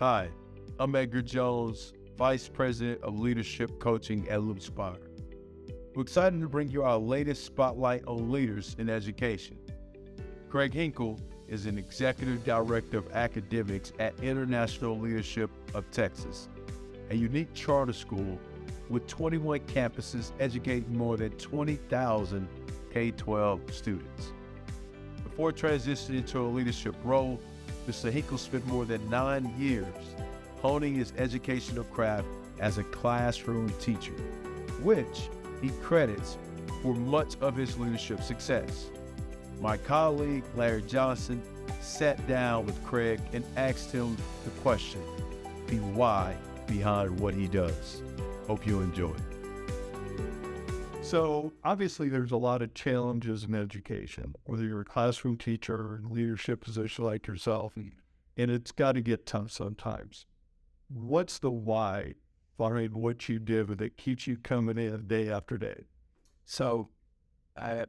Hi, I'm Edgar Jones, Vice President of Leadership Coaching at LoopSpire. We're excited to bring you our latest spotlight on leaders in education. Craig Hinkle is an Executive Director of Academics at International Leadership of Texas, a unique charter school with 21 campuses educating more than 20,000 K-12 students. Before transitioning to a leadership role, Mr. Hinkle spent more than 9 years honing his educational craft as a classroom teacher, which he credits for much of his leadership success. My colleague, Larry Johnson, sat down with Craig and asked him the question, the why behind what he does. Hope you enjoy. So obviously there's a lot of challenges in education, whether you're a classroom teacher or in a leadership position like yourself, and it's got to get tough sometimes. What's the why behind what you did that keeps you coming in day after day? So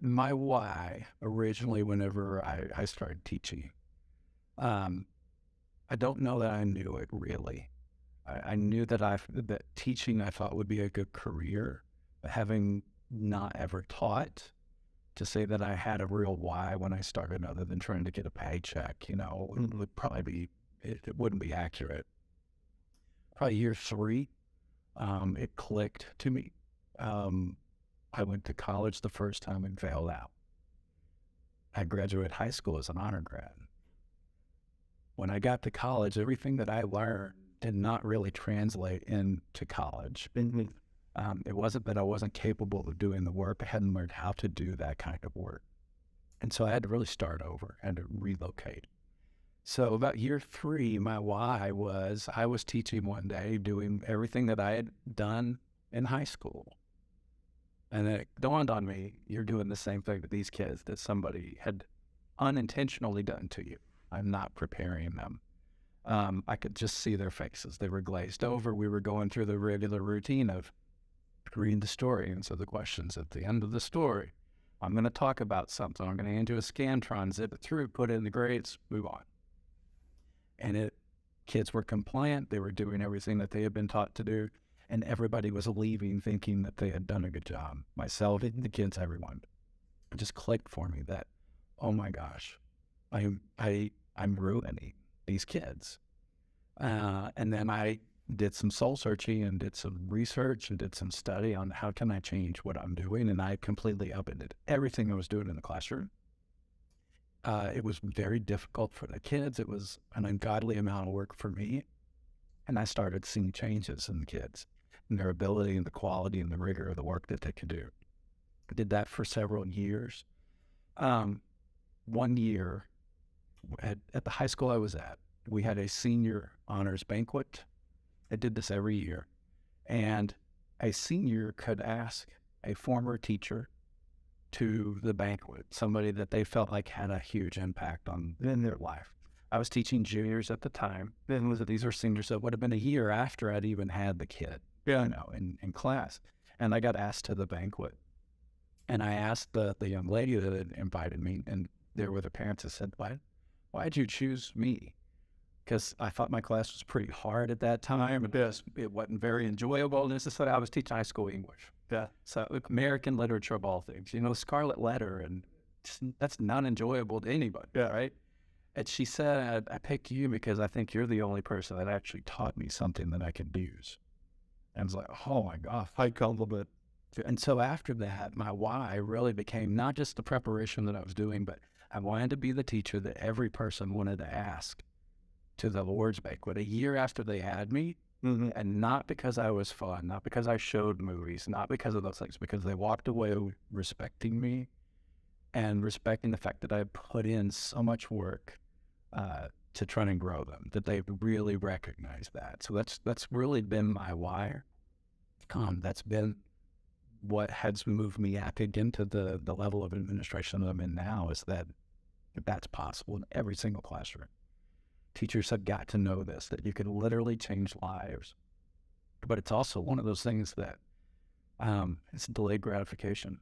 my why originally, whenever I started teaching, I don't know that I knew it really. I knew that teaching I thought would be a good career, but having not ever taught, to say that I had a real why when I started other than trying to get a paycheck, would probably be, it wouldn't be accurate. Probably year 3, it clicked to me. I went to college the first time and failed out. I graduated high school as an honor grad. When I got to college, everything that I learned did not really translate into college. It wasn't that I wasn't capable of doing the work. I hadn't learned how to do that kind of work. And so I had to really start over and to relocate. So about year 3, my why was I was teaching one day, doing everything that I had done in high school. And it dawned on me, you're doing the same thing to these kids that somebody had unintentionally done to you. I'm not preparing them. I could just see their faces. They were glazed over. We were going through the regular routine of reading the story. And so the questions at the end of the story, I'm going to talk about something. I'm going to hand you a Scantron, zip it through, put it in the grades, move on. And kids were compliant. They were doing everything that they had been taught to do. And everybody was leaving thinking that they had done a good job. Myself, the kids, everyone. It just clicked for me that, oh my gosh, I'm ruining these kids. And then I did some soul searching and did some research and did some study on how can I change what I'm doing. And I completely upended everything I was doing in the classroom. It was very difficult for the kids. It was an ungodly amount of work for me. And I started seeing changes in the kids and their ability and the quality and the rigor of the work that they could do. I did that for several years. 1 year at the high school I was at, we had a senior honors banquet. I did this every year. And a senior could ask a former teacher to the banquet, somebody that they felt like had a huge impact in their life. I was teaching juniors at the time. These are seniors, so it would have been a year after I'd even had the kid, in class. And I got asked to the banquet. And I asked the young lady that had invited me, and there were the parents that said, why'd you choose me? Because I thought my class was pretty hard at that time. It wasn't very enjoyable necessarily. I was teaching high school English. Yeah. So American literature of all things, Scarlet Letter, and that's not enjoyable to anybody, right? And she said, I picked you because I think you're the only person that actually taught me something that I can use. And I was like, oh my gosh. High compliment. And so after that, my why really became not just the preparation that I was doing, but I wanted to be the teacher that every person wanted to ask to the Lord's banquet a year after they had me. And not because I was fun, not because I showed movies, not because of those things, because they walked away respecting me and respecting the fact that I put in so much work to try and grow them, that they really recognize that. So that's really been my why. That's been what has moved me into the level of administration that I'm in now, is that that's possible in every single classroom. Teachers have got to know this, that you can literally change lives. But it's also one of those things that it's delayed gratification.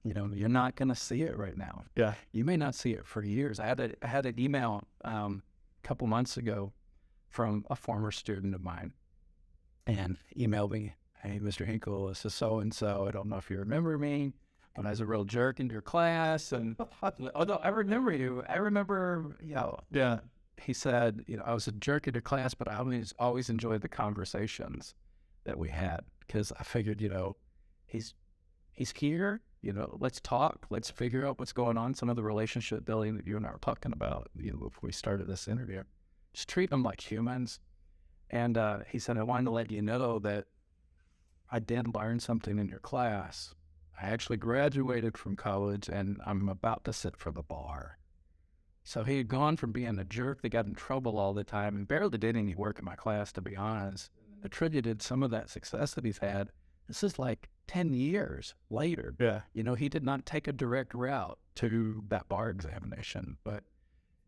You're not going to see it right now. Yeah. You may not see it for years. I had an email a couple months ago from a former student of mine and emailed me, "Hey, Mr. Hinkle, this is so-and-so. I don't know if you remember me, but I was a real jerk in your class." And, "Oh, no, I remember you. I remember, you know." Yeah. He said, "I was a jerk in your class, but I always enjoyed the conversations that we had because I figured, he's here. Let's talk. Let's figure out what's going on. Some of the relationship building that you and I were talking about, before we started this interview. Just treat them like humans." And he said, "I wanted to let you know that I did learn something in your class. I actually graduated from college, and I'm about to sit for the bar." So he had gone from being a jerk that got in trouble all the time and barely did any work in my class, to be honest, attributed some of that success that he's had. This is like 10 years later. Yeah. He did not take a direct route to that bar examination, but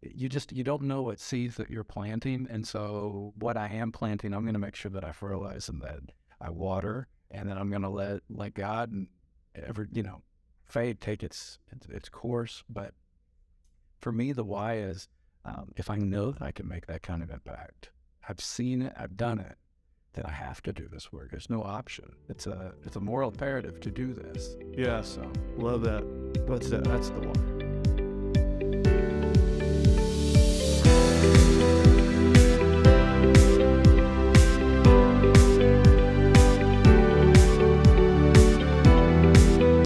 you don't know what seeds that you're planting. And so what I am planting, I'm going to make sure that I fertilize and that I water, and then I'm going to let God and fate take its course. But for me, the why is if I know that I can make that kind of impact, I've seen it, I've done it, then I have to do this work. There's no option. It's a moral imperative to do this. Yeah. So Love that. that's the why.